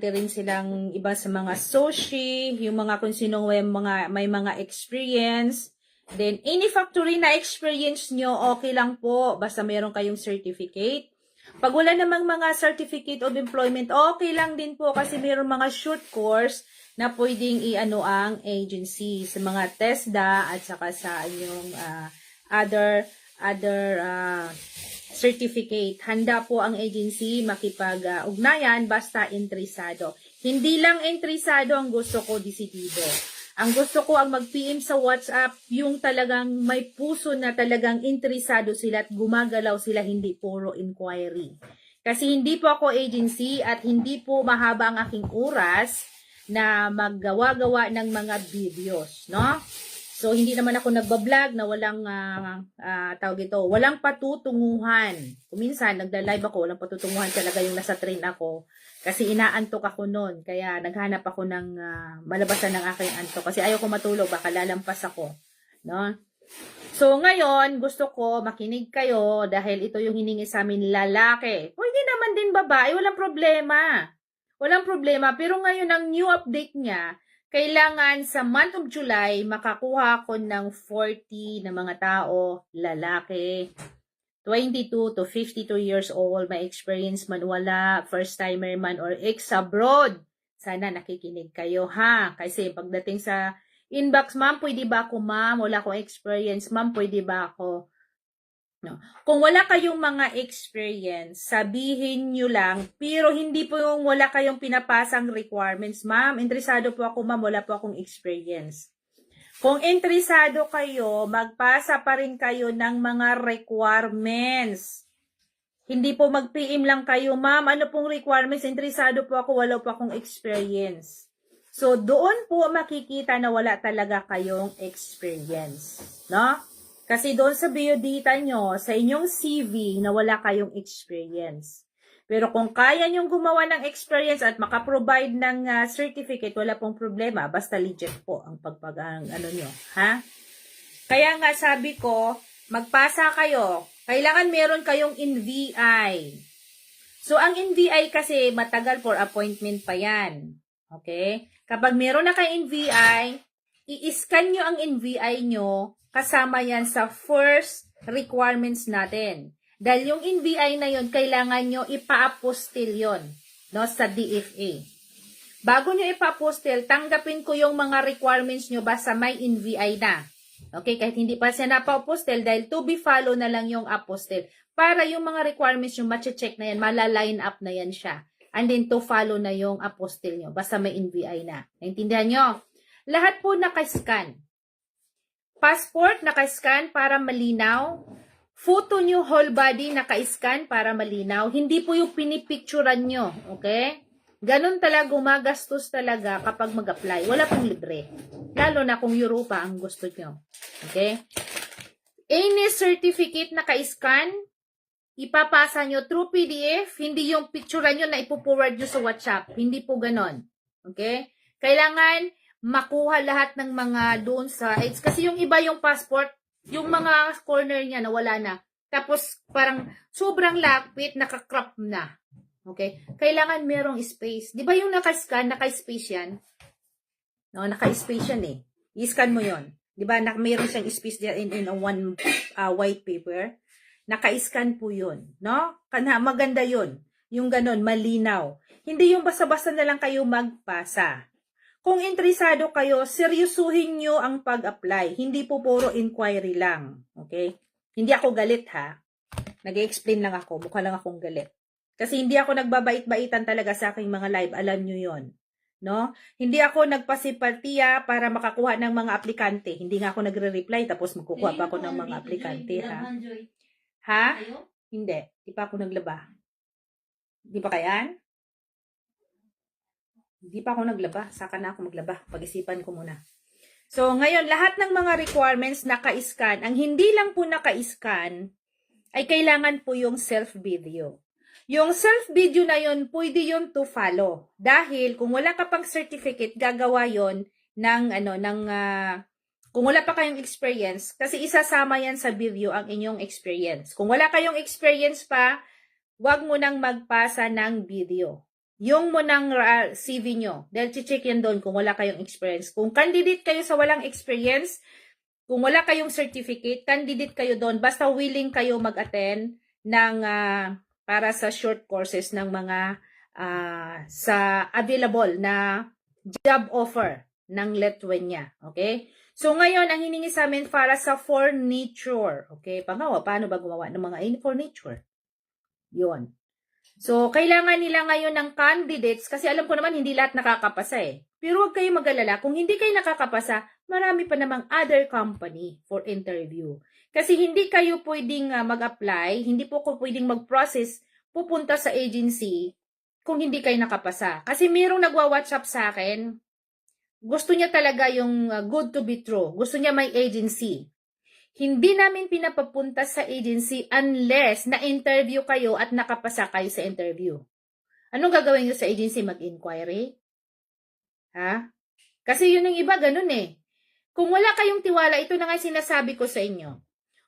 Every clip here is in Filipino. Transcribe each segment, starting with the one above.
rin silang iba sa mga soci, yung mga kung sino may mga experience. Then, any factory na experience nyo, okay lang po. Basta meron kayong certificate. Pag wala namang mga certificate of employment, okay lang din po kasi meron mga short course na pwedeng i-ano ang agency sa mga TESDA at saka sa inyong other certificate. Handa po ang agency makipag-ugnayan basta interesado. Hindi lang interesado ang gusto ko, desidido. Ang gusto ko ang mag-PM sa WhatsApp, yung talagang may puso na talagang interesado sila at gumagalaw sila, hindi puro inquiry. Kasi hindi po ako agency at hindi po mahaba ang aking oras na maggawa-gawa ng mga videos, no? So, hindi naman ako nagbablog na walang, walang patutunguhan. Kung minsan, nagda-live ako, walang patutunguhan talaga yung nasa train ako. Kasi inaantok ako noon. Kaya naghanap ako ng malabasan ng aking antok. Kasi ayaw ko matulog, baka lalampas ako. No? So, ngayon, gusto ko makinig kayo dahil ito yung hiningi sa amin lalaki. Pwede naman din babae, walang problema. Walang problema. Pero ngayon, ang new update niya, kailangan sa month of July, makakuha ko ng 40 na mga tao, lalaki, 22 to 52 years old, may experience man wala, first timer man or ex-abroad. Sana nakikinig kayo ha. Kasi pagdating sa inbox, ma'am, pwede ba ako ma'am? Wala akong experience, ma'am, pwede ba ako? No. Kung wala kayong mga experience, sabihin nyo lang, pero hindi po yung wala kayong pinapasang requirements. Ma'am, interesado po ako, ma'am, wala po akong experience. Kung interesado kayo, magpasa pa rin kayo ng mga requirements. Hindi po mag-PM lang kayo, ma'am, ano pong requirements? Interesado po ako, wala po akong experience. So, doon po makikita na wala talaga kayong experience. No? Kasi doon sa biodata nyo, sa inyong CV, na wala kayong experience. Pero kung kaya nyong gumawa ng experience at makaprovide ng certificate, wala pong problema. Basta legit po ang ano nyo. Ha? Kaya nga sabi ko, magpasa kayo. Kailangan meron kayong NVI. So, ang NVI kasi matagal for appointment pa yan. Okay? Kapag meron na kayong NVI, i-scan nyo ang NVI nyo, kasama yan sa first requirements natin. Dahil yung NVI na yon kailangan nyo ipa-apostil yon, no, sa DFA. Bago nyo ipa-apostil, tanggapin ko yung mga requirements nyo basta may NVI na. Okay, kahit hindi pa siya napa-apostil, dahil to be follow na lang yung apostil. Para yung mga requirements nyo, mache-check na yan, mala-line up na yan siya. And then to follow na yung apostil nyo, basta may NVI na. Naintindihan nyo? Lahat po nakascan. Passport, naka-scan para malinaw. Photo nyo, whole body, naka-scan para malinaw. Hindi po yung pinipicturan nyo. Okay? Ganun talaga, gumagastos talaga kapag mag-apply. Wala pong libre. Lalo na kung Europa ang gusto nyo. Okay? Any certificate naka-scan, ipapasa nyo through PDF. Hindi yung picturan nyo na ipo-forward nyo sa WhatsApp. Hindi po ganon. Okay? Kailangan makuha lahat ng mga doon sa AIDS. Kasi yung iba yung passport, yung mga corner niya nawala na. Tapos parang sobrang lapit, nakakrop na. Okay? Kailangan merong space. Di ba yung nakascan, naka-space yan? No, naka-space yan eh. I-scan mo yon. Di ba? Meron siyang space there in a one white paper. Naka-scan po yun. No? Maganda yun. Yung ganon, malinaw. Hindi yung basta-basta na lang kayo magpasa. Kung interesado kayo, seryosuhin nyo ang pag-apply. Hindi po puro inquiry lang. Okay? Hindi ako galit ha. Nag-explain lang ako. Mukha lang akong galit. Kasi hindi ako nagbabait-baitan talaga sa aking mga live. Alam nyo yon. No? Hindi ako nagpasipatiya para makakuha ng mga aplikante. Hindi nga ako nagre-reply tapos magkukuha pa ako ng mga aplikante ha. Ha? Hindi. Di pa ako naglaba. Di pa kayan? Hindi pa ako naglaba. Saka na ako maglaba. Pag-isipan ko muna. So, ngayon, lahat ng mga requirements naka-scan. Ang hindi lang po naka-scan, ay kailangan po yung self-video. Yung self-video na yun, pwede yun to follow. Dahil, kung wala ka pang certificate, gagawa yun ng, kung wala pa kayong experience, kasi isasama yan sa video ang inyong experience. Kung wala kayong experience pa, wag mo nang magpasa ng video. yung munang CV nyo. Dahil check yan doon kung wala kayong experience. Kung candidate kayo sa walang experience, kung wala kayong certificate, candidate kayo doon. Basta willing kayo mag-attend ng para sa short courses ng mga sa available na job offer ng Lithuania. Okay? So ngayon, ang hiningi sa amin para sa furniture. Okay? Pangawa, paano ba gumawa ng mga furniture? Yun. So, kailangan nila ngayon ng candidates kasi alam ko naman hindi lahat nakakapasa eh. Pero huwag kayong mag-alala. Kung hindi kayo nakakapasa, marami pa namang other company for interview. Kasi hindi kayo pwedeng mag-apply, hindi po ko pwedeng mag-process, pupunta sa agency kung hindi kayo nakapasa. Kasi mayroong nagwa-WhatsApp sa akin, gusto niya talaga yung good to be true. Gusto niya may agency. Hindi namin pinapapunta sa agency unless na-interview kayo at nakapasa kayo sa interview. Anong gagawin nyo sa agency? Mag-inquiry? Ha? Kasi yun yung iba, ganun eh. Kung wala kayong tiwala, ito na nga sinasabi ko sa inyo.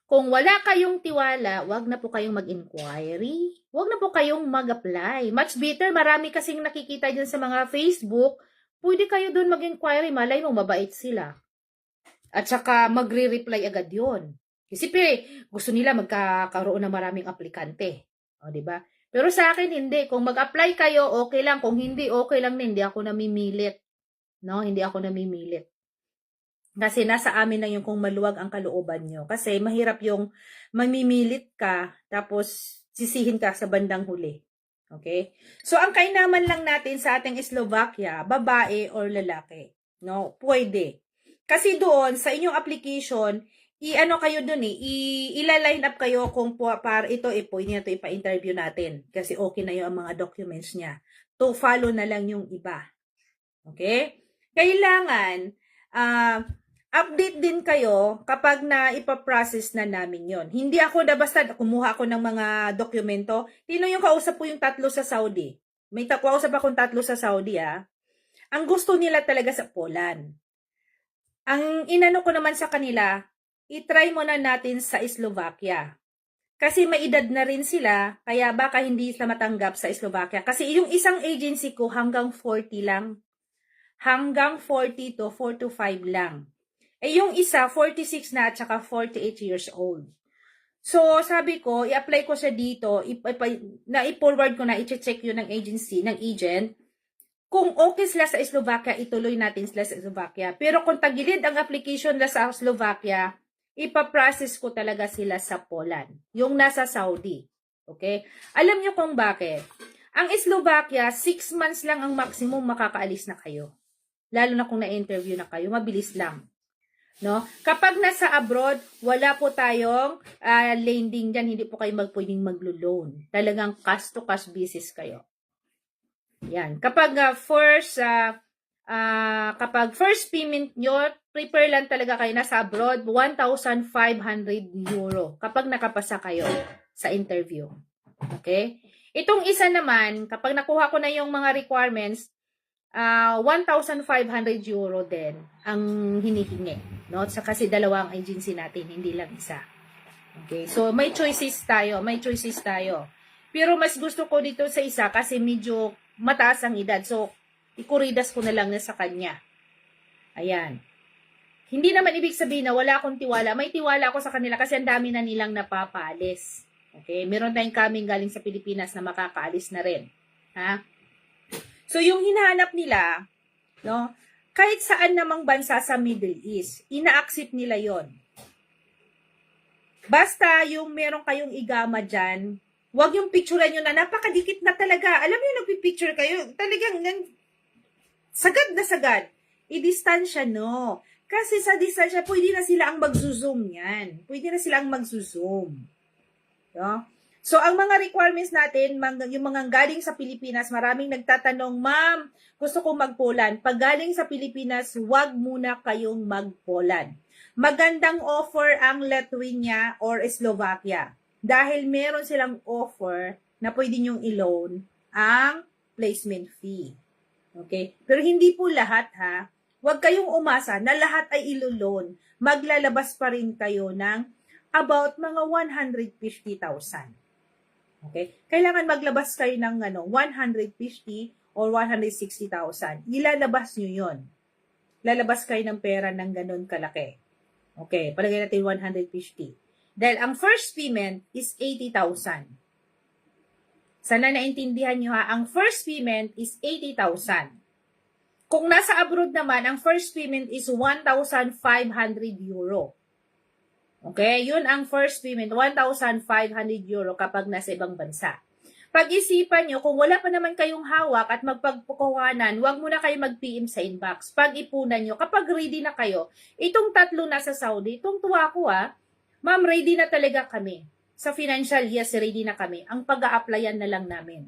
Kung wala kayong tiwala, wag na po kayong mag-inquiry. Wag na po kayong mag-apply. Much better, marami kasing nakikita dyan sa mga Facebook. Pwede kayo doon mag-inquiry. Malay mo, mabait sila. At saka magre-reply agad yon. Kasi gusto nila magkakaroon ng maraming aplikante. O, diba? Pero sa akin, hindi. Kung mag-apply kayo, okay lang. Kung hindi, okay lang din. Hindi ako namimilit. No? Hindi ako namimilit. Kasi nasa amin lang yung kung maluwag ang kalooban nyo. Kasi mahirap yung mamimilit ka, tapos sisihin ka sa bandang huli. Okay? So, ang kainaman lang natin sa ating Slovakia, babae or lalaki. No? Pwede. Kasi doon, sa inyong application, i-ano kayo doon eh, ila-line up kayo kung para ito, pwede na ito ipa-interview natin. Kasi okay na yung mga documents niya. To follow na lang yung iba. Okay? Kailangan, update din kayo kapag na ipaprocess na namin yon. Hindi ako basta kumuha ako ng mga dokumento. Tino yung kausap ko yung 3 sa Saudi. May kausap akong 3 sa Saudi Ang gusto nila talaga sa Poland. Ang inano ko naman sa kanila, i-try muna natin sa Slovakia. Kasi may edad na rin sila, kaya baka hindi sila matanggap sa Slovakia. Kasi yung isang agency ko hanggang 40 lang. Hanggang 40 to 4 to 5 lang. Yung isa, 46 na at saka 48 years old. So, sabi ko, i-apply ko siya dito, i-forward ko na, i-check yun ng agency, ng agent. Kung okay sila sa Slovakia, ituloy natin sila sa Slovakia. Pero kung tagilid ang application na sa Slovakia, ipaprocess ko talaga sila sa Poland. Yung nasa Saudi. Okay? Alam nyo kung bakit? Ang Slovakia, 6 months lang ang maximum makakaalis na kayo. Lalo na kung na-interview na kayo, mabilis lang. No? Kapag nasa abroad, wala po tayong lending dyan, hindi po kayo pwedeng maglo-loan. Talagang cash-to-cash basis kayo. Yan. Kapag first payment nyo, prepare lang talaga kayo nasa abroad, 1,500 euro kapag nakapasa kayo sa interview. Okay? Itong isa naman, kapag nakuha ko na yung mga requirements, 1,500 euro din ang hinihingi. No? Kasi dalawang agency natin, hindi lang isa. Okay? So, may choices tayo. Pero mas gusto ko dito sa isa kasi medyo mataas ang edad. So, ikuridas ko na lang na sa kanya. Ayan. Hindi naman ibig sabihin na wala akong tiwala. May tiwala ako sa kanila kasi ang dami na nilang napapaalis. Okay? Meron tayong coming galing sa Pilipinas na makakaalis na rin. Ha? So, yung hinahanap nila, no, kahit saan namang bansa sa Middle East, ina-accept nila yon. Basta yung meron kayong igama dyan, wag yung picturean nyo na napakadikit na talaga. Alam niyo, nagpipicture kayo, talagang sagad na sagad. I-distansya, no. Kasi sa distansya, pwede na sila ang mag-zoom yan. Pwede na sila ang mag-zoom. No? So, ang mga requirements natin, yung mga galing sa Pilipinas, maraming nagtatanong, ma'am, gusto kong mag-Poland. Pag galing sa Pilipinas, wag muna kayong mag-Poland. Magandang offer ang Lithuania or Slovakia. Dahil meron silang offer na pwede nyong i-loan ang placement fee. Okay? Pero hindi po lahat ha. Huwag kayong umasa na lahat ay ilo-loan. Maglalabas pa rin kayo ng about mga 150,000. Okay? Kailangan maglabas kayo ng 150 or 160,000. Ilalabas nyo yon. Lalabas kayo ng pera ng ganun kalaki. Okay, palagay natin 150. Dahil ang first payment is 80,000. Sana naintindihan nyo ha, ang first payment is 80,000. Kung nasa abroad naman, ang first payment is 1,500 euro. Okay, yun ang first payment, 1,500 euro kapag nasa ibang bansa. Pag-isipan nyo, kung wala pa naman kayong hawak at magpagpukuhanan, huwag muna kayo mag-PM sa inbox. Pag-ipunan nyo, kapag ready na kayo, itong tatlo nasa Saudi, itong tuwa ko ma'am, ready na talaga kami. Sa financial, yes, ready na kami. Ang pag-a-applyan na lang namin.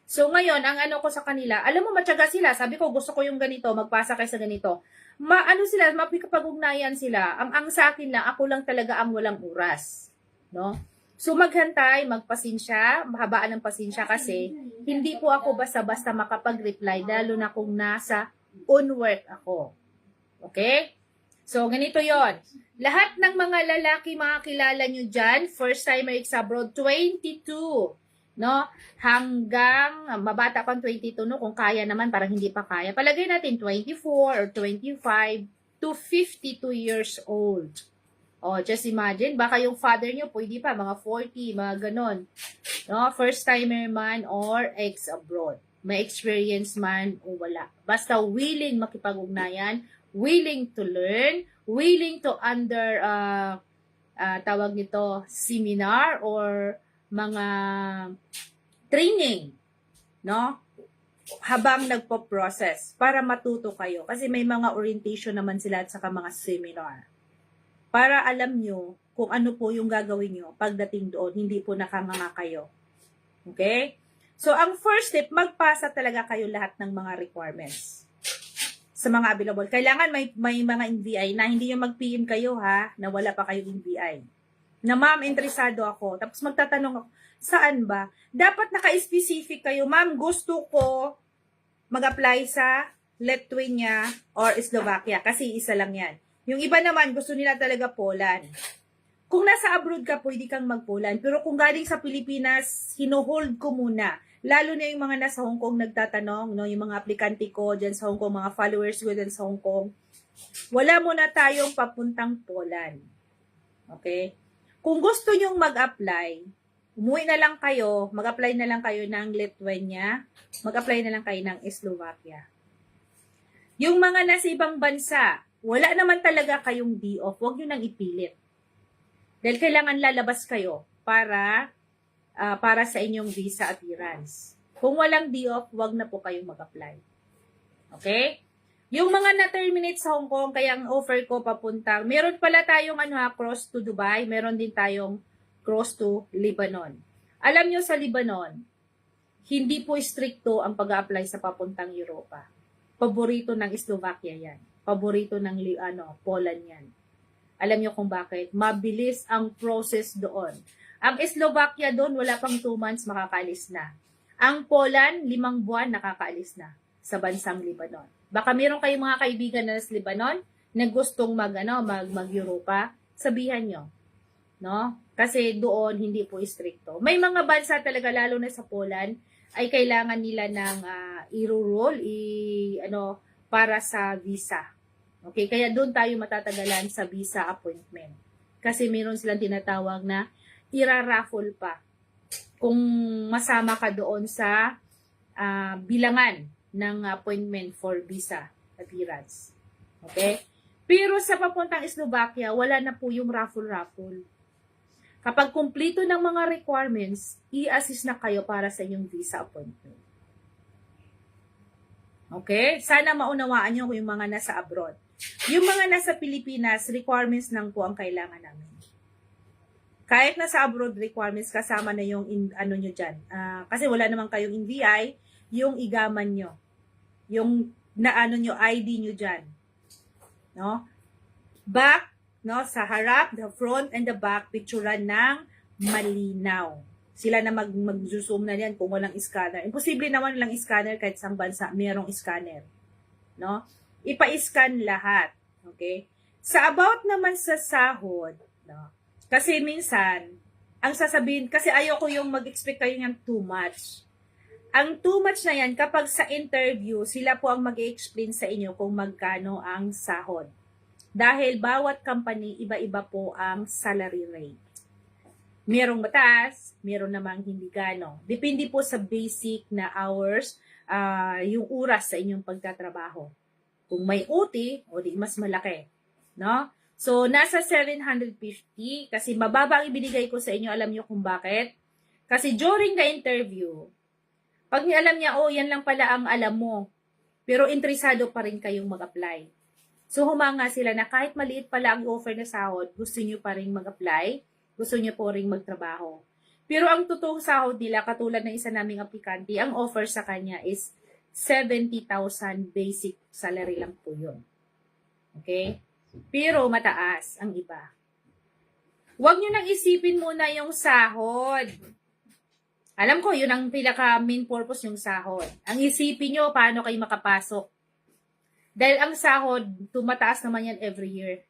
So ngayon, ang ano ko sa kanila, alam mo, matyaga sila. Sabi ko, gusto ko yung ganito, magpasa kayo sa ganito. Ano sila, mapikapag-ugnayan sila. Ang sa akin lang, ako lang talaga ang walang oras. No? So maghantay, magpasensya, mahabaan ng pasensya kasi hindi po ako basta-basta makapag-reply lalo na kung nasa on work ako. Okay? So ganito yon. Lahat ng mga lalaki mga kilala nyo dyan, first timer ex abroad, 22. No? Hanggang, mabata pang 22, no? Kung kaya naman, parang hindi pa kaya. Palagay natin 24 or 25 to 52 years old. Oh, just imagine, baka yung father nyo, pwede pa, mga 40, mga ganon. No? First timer man or ex-abroad. May experience man o wala. Basta willing makipag-ugnayan, willing to learn, willing to under, tawag nito, seminar or mga training. No? Habang nagpo-process para matuto kayo. Kasi may mga orientation naman sila at saka mga seminar. Para alam nyo kung ano po yung gagawin nyo pagdating doon, hindi po nakanganga kayo. Okay? So, ang first step, magpasa talaga kayo lahat ng mga requirements sa mga available. Kailangan may mga NBI na hindi yung mag-PM kayo na wala pa kayong NBI. Na ma'am, interesado ako. Tapos magtatanong ako, saan ba? Dapat naka-specific kayo, ma'am, gusto ko mag-apply sa Lithuania or Slovakia kasi isa lang yan. Yung iba naman, gusto nila talaga Poland. Kung nasa abroad ka, pwede kang mag-Poland. Pero kung galing sa Pilipinas, hino-hold ko muna. Lalo na yung mga nasa Hong Kong nagtatanong, no? Yung mga aplikante ko dyan sa Hong Kong, mga followers ko dyan sa Hong Kong. Wala muna tayong papuntang Poland. Okay? Kung gusto nyong mag-apply, umuwi na lang kayo, mag-apply na lang kayo ng Lithuania, mag-apply na lang kayo ng Slovakia. Yung mga nasa ibang bansa, wala naman talaga kayong day off, huwag nyo nang ipilit. Dahil kailangan lalabas kayo para sa inyong visa appearance. Kung walang day off, huwag na po kayong mag-apply. Okay? Yung mga na-terminate sa Hong Kong, kaya ang offer ko papuntang, meron pala tayong cross to Dubai, meron din tayong cross to Lebanon. Alam nyo sa Lebanon, hindi po stricto ang pag-apply sa papuntang Europa. Paborito ng Slovakia yan. Paborito ng Poland yan. Alam nyo kung bakit? Mabilis ang process doon. Ang Slovakia doon, wala pang 2 months makakaalis na. Ang Poland, 5 buwan nakakaalis na sa bansang Lebanon. Baka meron kayong mga kaibigan na sa Lebanon na gustong mag-Europa, sabihan nyo. No? Kasi doon, hindi po stricto. May mga bansa talaga, lalo na sa Poland, ay kailangan nila ng i-roll, para sa visa. Okay, kaya doon tayo matatagalan sa visa appointment. Kasi meron silang tinatawag na ira-raffle pa kung masama ka doon sa bilangan ng appointment for visa appearance. Okay? Pero sa papuntang Slovakia, wala na po yung raffle-raffle. Kapag kumpleto ng mga requirements, i-assist na kayo para sa inyong visa appointment. Okay? Sana maunawaan nyo yung mga nasa abroad. Yung mga nasa Pilipinas, requirements lang po ang kailangan namin. Kahit nasa abroad requirements, kasama na yung nyo dyan. Kasi wala naman kayong NBI, yung igaman nyo. Yung nyo, ID nyo dyan. No? Back, no, sa harap, the front and the back, picturean ng malinaw. Sila na mag-zoom na yan kung walang scanner. Imposible naman walang scanner kahit sa bansa mayroong scanner. No? Ipa-scan lahat. Okay? Sa about naman sa sahod, no? Kasi minsan, ang sasabihin, kasi ayoko yung mag-expect kayo ng too much. Ang too much na yan, kapag sa interview, sila po ang mag-explain sa inyo kung magkano ang sahod. Dahil bawat company, iba-iba po ang salary rate. Merong mataas, meron namang hindi gano. Depende po sa basic na hours, yung oras sa inyong pagtatrabaho. Kung may OT, o di mas malaki. No? So, nasa 750 kasi mababa ang ibinigay ko sa inyo. Alam nyo kung bakit? Kasi during the interview, pag alam niya, oh, yan lang pala ang alam mo, pero interesado pa rin kayong mag-apply. So, humanga sila na kahit maliit pala ang offer na sahod, gusto nyo pa rin mag-apply, gusto nyo po rin magtrabaho. Pero ang totoong sahod nila, katulad ng isa naming aplikante, ang offer sa kanya is 70,000 basic salary lang po yun. Okay? Pero mataas ang iba. Huwag nyo nang isipin muna yung sahod. Alam ko, yun ang pinaka main purpose yung sahod. Ang isipin nyo, paano kayo makapasok. Dahil ang sahod, tumataas naman yan every year.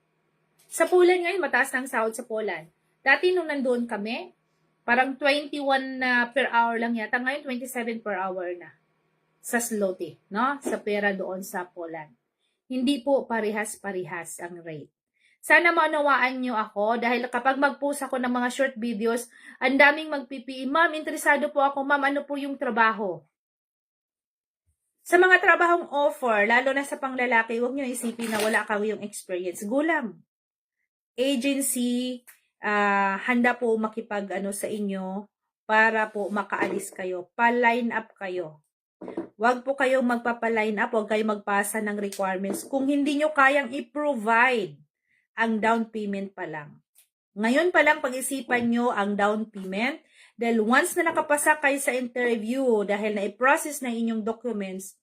Sa Poland ngayon, mataas ng sahod sa Poland. Dati nung nandoon kami, parang 21 na per hour lang yata. Ngayon, 27 per hour na. Sa zloty, no? Sa pera doon sa Poland. Hindi po parehas-parehas ang rate. Sana maunawaan nyo ako dahil kapag mag-post ako ng mga short videos, ang daming magpipi, ma'am, interesado po ako, ma'am, ano po yung trabaho? Sa mga trabahong offer, lalo na sa panglalaki, huwag nyo isipin na wala kayong experience. Gulam. Agency, handa po makipag-ano sa inyo para po makaalis kayo. Pa-line up kayo. Huwag po kayong magpapa-line up, huwag kayong magpasa ng requirements kung hindi nyo kayang i-provide ang down payment pa lang. Ngayon pa lang pag-isipan nyo ang down payment dahil once na nakapasa kayo sa interview dahil na-process na inyong documents,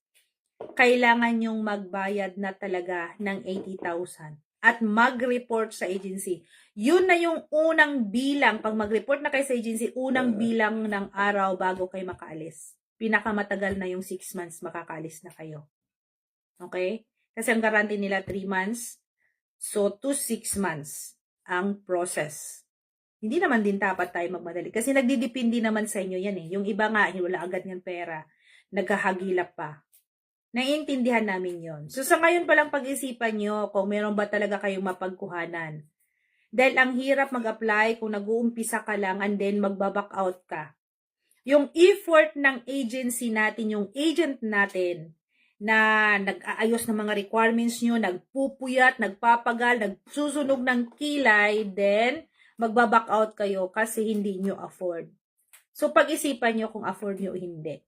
kailangan nyong magbayad na talaga ng 80,000 at mag-report sa agency. Yun na yung unang bilang. Pag mag-report na kayo sa agency, unang bilang ng araw bago kayo makaalis. Pinakamatagal na yung 6 months makakaalis na kayo. Okay? Kasi ang guarantee nila 3 months. So, 2 to 6 months ang process. Hindi naman din dapat tayo magmadali. Kasi nagdidepende naman sa inyo yan eh. Yung iba nga, wala agad ng pera. Naghahagilap pa. Naiintindihan namin yon. So, sa ngayon palang pag-isipan nyo kung meron ba talaga kayong mapagkuhanan. Dahil ang hirap mag-apply kung nag-uumpisa ka lang and then magbaback out ka. Yung effort ng agency natin, yung agent natin, na nag-aayos ng mga requirements nyo, nagpupuyat, nagpapagal, nagsusunog ng kilay, then magbaback out kayo kasi hindi nyo afford. So, pag-isipan nyo kung afford nyo o hindi.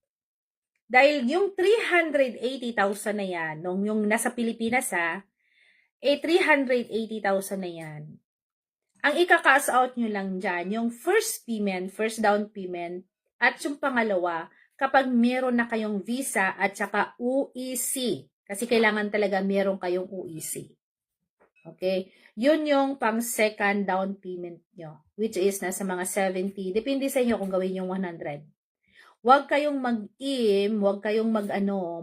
Dahil yung 380,000 na yan, nung yung nasa Pilipinas 380,000 na yan. Ang ika-cash out nyo lang dyan, yung first payment, first down payment, at yung pangalawa, kapag meron na kayong visa at saka UEC. Kasi kailangan talaga meron kayong UEC. Okay? Yun yung pang second down payment nyo. Which is nasa mga 70. Depende sa inyo kung gawin yung 100. Huwag kayong huwag kayong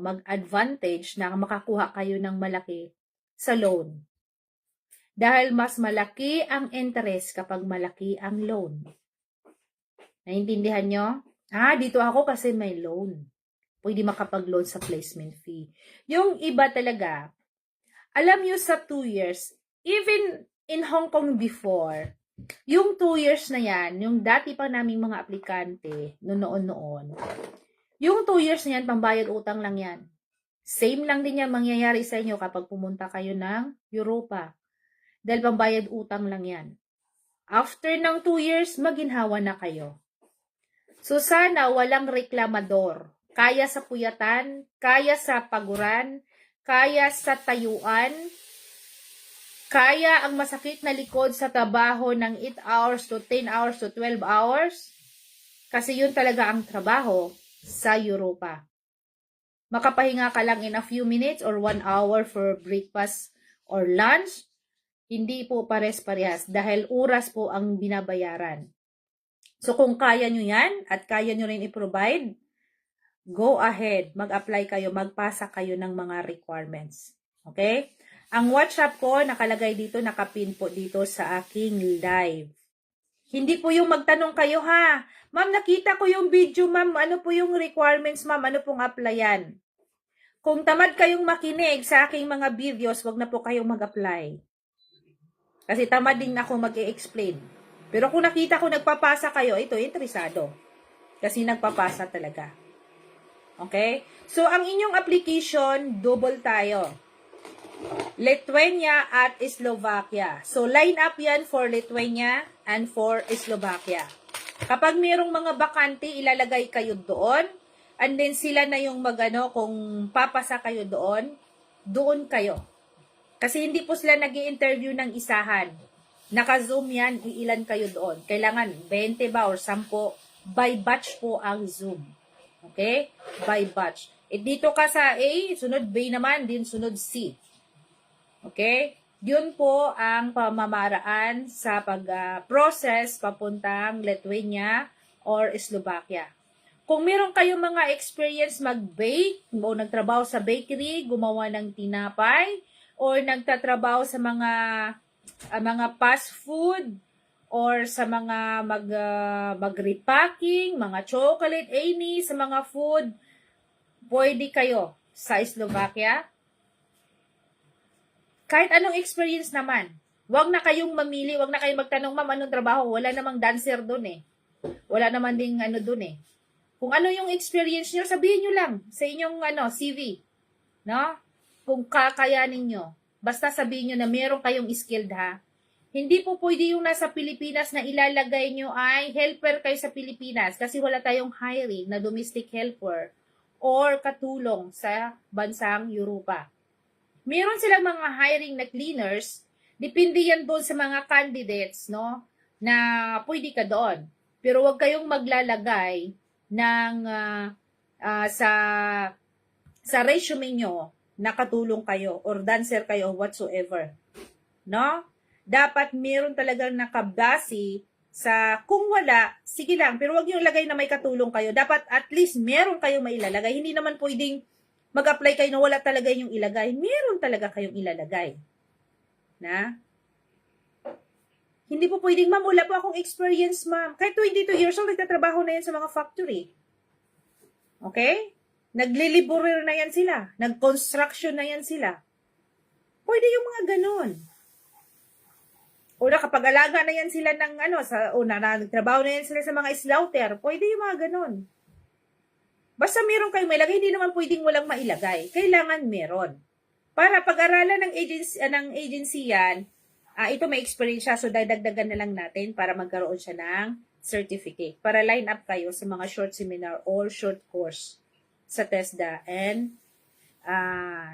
mag-advantage na makakuha kayo ng malaki sa loan. Dahil mas malaki ang interest kapag malaki ang loan. Naintindihan nyo? Dito ako kasi may loan. Pwede makapag-loan sa placement fee. Yung iba talaga, alam nyo sa 2 years, even in Hong Kong before, yung 2 years na yan, yung dati pa naming mga aplikante, noon, yung 2 years na yan, pambayad utang lang yan. Same lang din yan mangyayari sa inyo kapag pumunta kayo ng Europa. Dahil pambayad utang lang yan. After ng 2 years, maginhawa na kayo. So sana walang reklamador. Kaya sa puyatan, kaya sa paguran, kaya sa tayuan, kaya ang masakit na likod sa trabaho ng 8 hours to 10 hours to 12 hours. Kasi yun talaga ang trabaho sa Europa. Makapahinga ka lang in a few minutes or 1 hour for breakfast or lunch. Hindi po pares-parehas dahil oras po ang binabayaran. So, kung kaya nyo yan at kaya nyo rin i-provide, go ahead, mag-apply kayo, magpasa kayo ng mga requirements. Okay? Ang WhatsApp ko, nakalagay dito, nakapin po dito sa aking live. Hindi po yung magtanong kayo Ma'am, nakita ko yung video, ma'am. Ano po yung requirements, ma'am? Ano pong applyan? Kung tamad kayong makinig sa aking mga videos, wag na po kayong mag-apply. Kasi tamad din ako mag-i-explain. Pero kung nakita ko nagpapasa kayo, ito, interesado. Kasi nagpapasa talaga. Okay? So, ang inyong application, double tayo. Lithuania at Slovakia. So, line up yan for Lithuania and for Slovakia. Kapag mayroong mga bakante, ilalagay kayo doon. And then, sila na yung magano, kung papasa kayo doon, doon kayo. Kasi hindi po sila nag-i-interview ng isahan. Naka-zoom yan, iilan kayo doon. Kailangan 20 ba or 10? By batch po ang Zoom. Okay? By batch. Dito ka sa A, sunod B naman, din sunod C. Okay? Yun po ang pamamaraan sa pag-process papuntang Lithuania or Slovakia. Kung meron kayong mga experience mag-bake o nagtrabaho sa bakery, gumawa ng tinapay, or nagtatrabaho sa mga fast food, or sa mga mag-repacking, mga chocolate, any, sa mga food, pwede kayo sa Slovakia. Kahit anong experience naman. Huwag na kayong mamili, huwag na kayong magtanong, ma'am, anong trabaho? Wala namang dancer doon eh. Wala naman ding ano doon eh. Kung ano yung experience nyo, sabihin nyo lang sa inyong CV. No? Kung kakayanin nyo. Basta sabihin nyo na meron kayong skilled ha. Hindi po pwede yung nasa Pilipinas na ilalagay nyo ay helper kayo sa Pilipinas kasi wala tayong hiring na domestic helper or katulong sa bansang Europa. Meron silang mga hiring na cleaners, depende yan doon sa mga candidates, no, na pwede ka doon. Pero wag kayong maglalagay ng sa resume nyo nakatulong kayo or dancer kayo whatsoever. No? Dapat meron talagang nakabase sa kung wala, sige lang, pero wag niyo ilagay na may katulong kayo. Dapat at least meron kayong mailalagay. Hindi naman pwedeng mag-apply kayo na wala talaga yung ilagay. Meron talaga kayong ilalagay. Na? Hindi po pwedeng, ma'am, wala po akong experience, ma'am. Kahit 22 years old, nagtatrabaho na yan sa mga factory. Okay? Nagliliburir na yan sila. Nag-construction na yan sila. Pwede yung mga ganun. O nakapag-alaga na yan sila ng nagtrabaho na yan sila sa mga slaughter. Pwede yung mga ganun. Basta meron kayong mailagay, hindi naman pwedeng walang mailagay. Kailangan meron. Para pag-aralan ng agency yan, ito may experience siya, so dadagdagan na lang natin para magkaroon siya ng certificate. Para line up kayo sa mga short seminar or short course sa TESDA and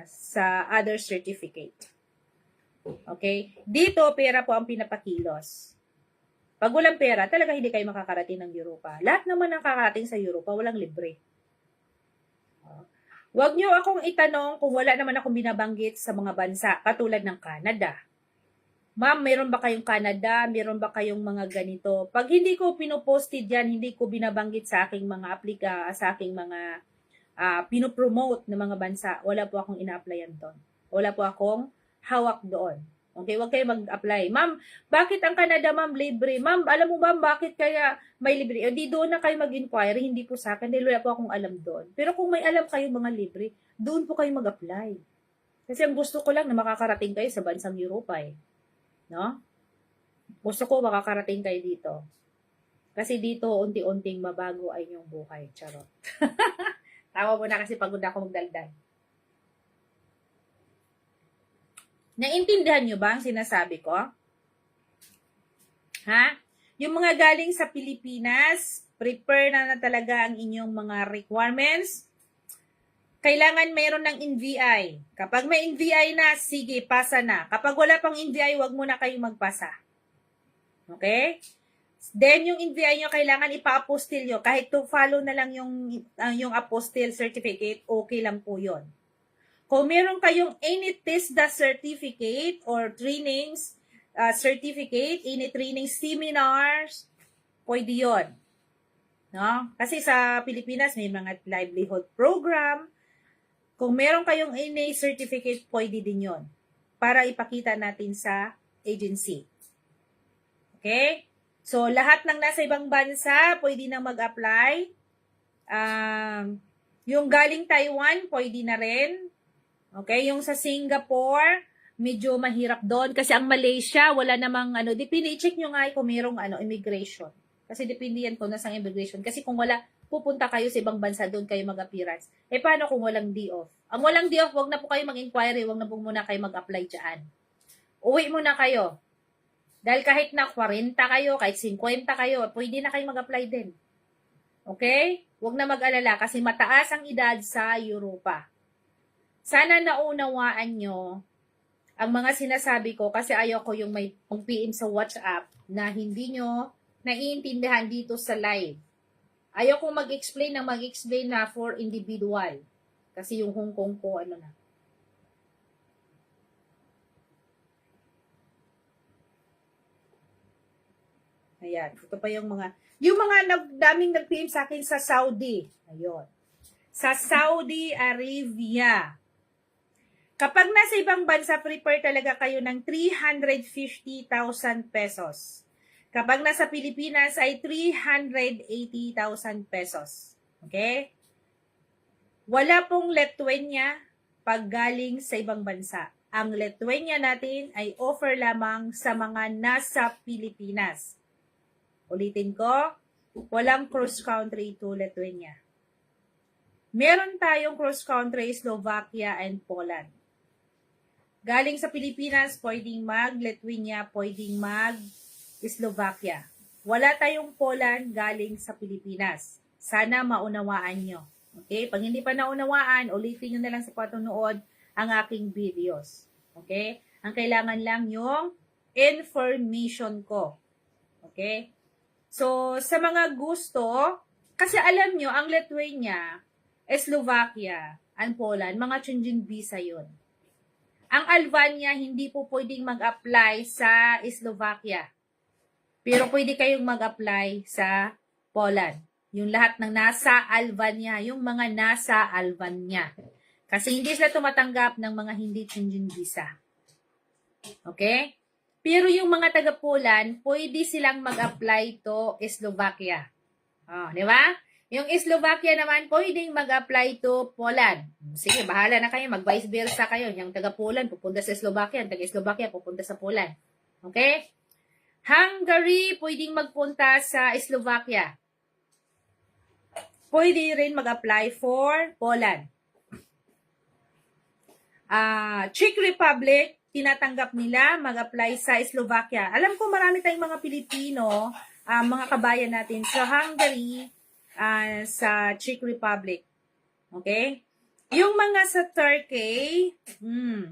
sa other certificate. Okay? Dito, pera po ang pinapakilos. Pag walang pera, talaga hindi kayo makakarating ng Europa. Lahat naman ang kakarating sa Europa, walang libre. Huwag nyo akong itanong kung wala naman akong binabanggit sa mga bansa, katulad ng Canada. Ma'am, meron ba kayong Canada? Meron ba kayong mga ganito? Pag hindi ko pinoposted yan, hindi ko binabanggit sa aking mga sa aking mga pinopromote ng mga bansa, wala po akong ina-applyan doon. Wala po akong hawak doon. Okay, huwag kayo mag-apply. Ma'am, bakit ang Canada, ma'am, libre? Ma'am, alam mo ba bakit kaya may libre? O di doon na kayo mag-inquire, hindi po sa akin, dahil wala po akong alam doon. Pero kung may alam kayo mga libre, doon po kayo mag-apply. Kasi ang gusto ko lang na makakarating kayo sa bansang Europa eh. No? Gusto ko makakarating kayo dito. Kasi dito, unti-unting mabago ay inyong buhay. Charot. Tawa mo na kasi pagod ako magdaldal. Naintindihan nyo ba ang sinasabi ko? Ha? Yung mga galing sa Pilipinas, prepare na talaga ang inyong mga requirements. Kailangan mayroon ng NVI. Kapag may NVI na, sige, pasa na. Kapag wala pang NVI, wag mo na kayong magpasa. Okay? Then, yung NVI nyo, kailangan ipa-apostil nyo. Kahit to follow na lang yung apostil certificate, okay lang po yun. Kung meron kayong any TESDA certificate or trainings certificate, any training seminars, pwede yun. No? Kasi sa Pilipinas, may mga livelihood program. Kung meron kayong any certificate, pwede din yun. Para ipakita natin sa agency. Okay? So, lahat ng nasa ibang bansa, pwede na mag-apply. Yung galing Taiwan, pwede na rin. Okay? Yung sa Singapore, medyo mahirap doon. Kasi ang Malaysia, wala namang depende, i-check nyo nga kung mayroong immigration. Kasi depende yan kung nasang immigration. Kasi kung wala, pupunta kayo sa ibang bansa, doon kayo mag-appearance. Paano kung walang D-off? Ang walang D-off, wag na po kayo mag-inquiry, wag na po muna kayo mag-apply dyan. Uwi muna kayo. Dahil kahit na 40 kayo, kahit 50 kayo, pwede na kayo mag-apply din. Okay? Huwag na mag-alala kasi mataas ang edad sa Europa. Sana naunawaan nyo ang mga sinasabi ko kasi ayoko yung may PM sa WhatsApp na hindi nyo naiintindihan dito sa live. Ayoko mag-explain na for individual. Kasi yung Hong Kong ko, na. Ayan, ito pa yung mga daming nag-PM sa akin sa Saudi. Ayun. Sa Saudi Arabia. Kapag nasa ibang bansa, prepare talaga kayo ng 350,000 pesos. Kapag nasa Pilipinas ay 380,000 pesos. Okay? Wala pong Lithuania pag galing sa ibang bansa. Ang Lithuania natin ay offer lamang sa mga nasa Pilipinas. Ulitin ko, walang cross-country to Lithuania. Meron tayong cross-country Slovakia and Poland. Galing sa Pilipinas, pwedeng mag-Lithuania, pwedeng mag-Slovakia. Wala tayong Poland galing sa Pilipinas. Sana maunawaan nyo. Okay? Pag hindi pa naunawaan, ulitin nyo na lang sa patunood ang aking videos. Okay? Ang kailangan lang yung information ko. Okay? So, sa mga gusto, kasi alam nyo, ang Lithuania, Slovakia, and Poland, mga changing visa yun. Ang Albania, hindi po pwedeng mag-apply sa Slovakia. Pero pwede kayong mag-apply sa Poland. Yung lahat ng nasa Albania, yung mga nasa Albania. Kasi hindi sila tumatanggap ng mga hindi changing visa. Okay? Pero yung mga taga-Poland, pwede silang mag-apply to Slovakia. Di ba? Yung Slovakia naman, pwedeng mag-apply to Poland. Sige, bahala na kayo. Mag-vice versa kayo. Yung taga-Poland, pupunta sa Slovakia. Yung taga-Slovakia, pupunta sa Poland. Okay? Hungary, pwedeng magpunta sa Slovakia. Pwede rin mag-apply for Poland. Czech Republic, tinatanggap nila mag-apply sa Slovakia. Alam ko marami tayong mga Pilipino, mga kabayan natin sa Hungary, sa Czech Republic. Okay? Yung mga sa Turkey,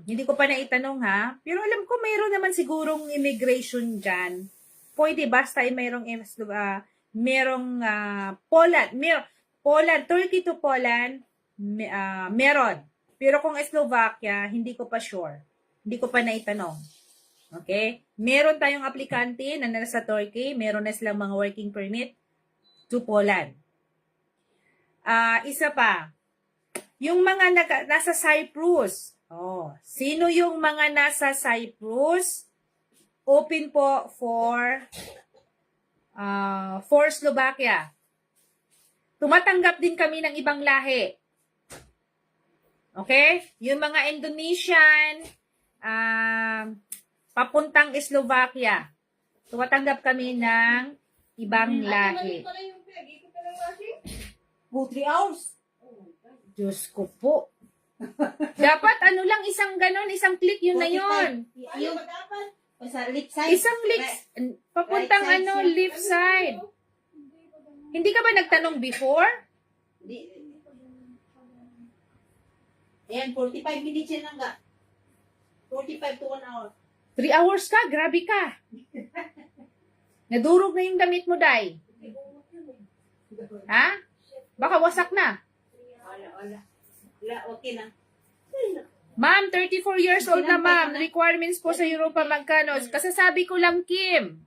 hindi ko pa naitanong ha, pero alam ko mayroon naman sigurong immigration dyan. Pwede basta mayroong Poland, Turkey to Poland, meron. Pero kung Slovakia, hindi ko pa sure. Hindi ko pa naitanong. Okay? Meron tayong aplikante na nasa Turkey, meron na silang mga working permit to Poland. Isa pa, yung mga nasa Cyprus. Sino yung mga nasa Cyprus? Open po for Slovakia. Tumatanggap din kami ng ibang lahi. Okay? Yung mga Indonesian, papuntang Slovakia. Tumatanggap kami ng ibang lahi. 3 hours. Diyos ko po. Dapat lang, isang ganon, isang click, yun na yun. Yung sa left side. Isang lips, papuntang Right side, left side. Hindi ka ba nagtanong before? Ayan, 45 minutes yan lang ga. 45 to 1 hour. 3 hours ka? Grabe ka. Nadurog na yung damit mo, Day. Ha? Baka wasak na. Wala. Okay lang. Ma'am, 34 years old na ma'am. Requirements po sa Europa magkano? Kasasabi ko lang, Kim.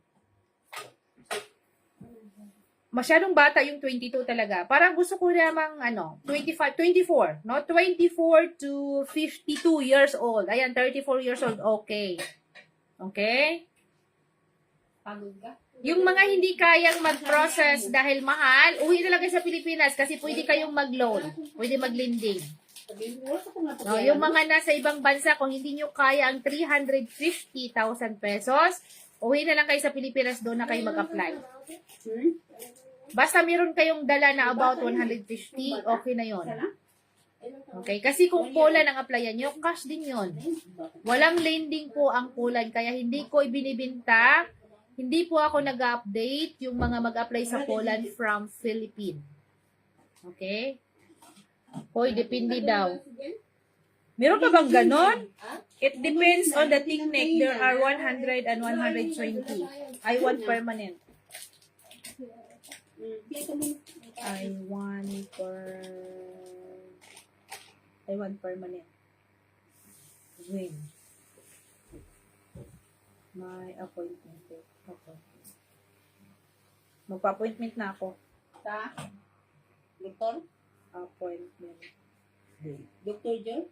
Masyadong bata yung 22 talaga. Parang gusto ko namang 24, no? 24 to 52 years old. Ayan, 34 years old, okay. Okay? Pagod ka? Yung mga hindi kayang mag-process dahil mahal, uwi na lang kayo sa Pilipinas kasi pwede kayong mag-loan. Pwede mag-lending. No, yung mga nasa ibang bansa, kung hindi nyo kaya ang 350,000 pesos, uwi na lang kayo sa Pilipinas, doon na kayo mag-apply. Basta meron kayong dala na about 150, okay na yon. Okay, kasi kung Poland ang applyan nyo, cash din yon. Walang lending po ang Poland, kaya hindi ko ibinibinta. Hindi po ako nag-update yung mga mag-apply sa Poland from Philippines. Okay? Hoy, depende daw. Meron pa bang ganon? It depends on the technique. There are 100 and 120. I want permanent. I want permanent. Win. My appointment. Okay. Magpa-appointment na ako. Sa? Doktor? Appointment. Doktor John?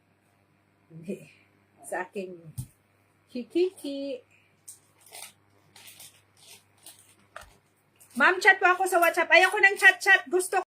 Hindi. Sa aking kikiki. Ma'am, chat po ako sa WhatsApp. Ayoko ng chat-chat. Gusto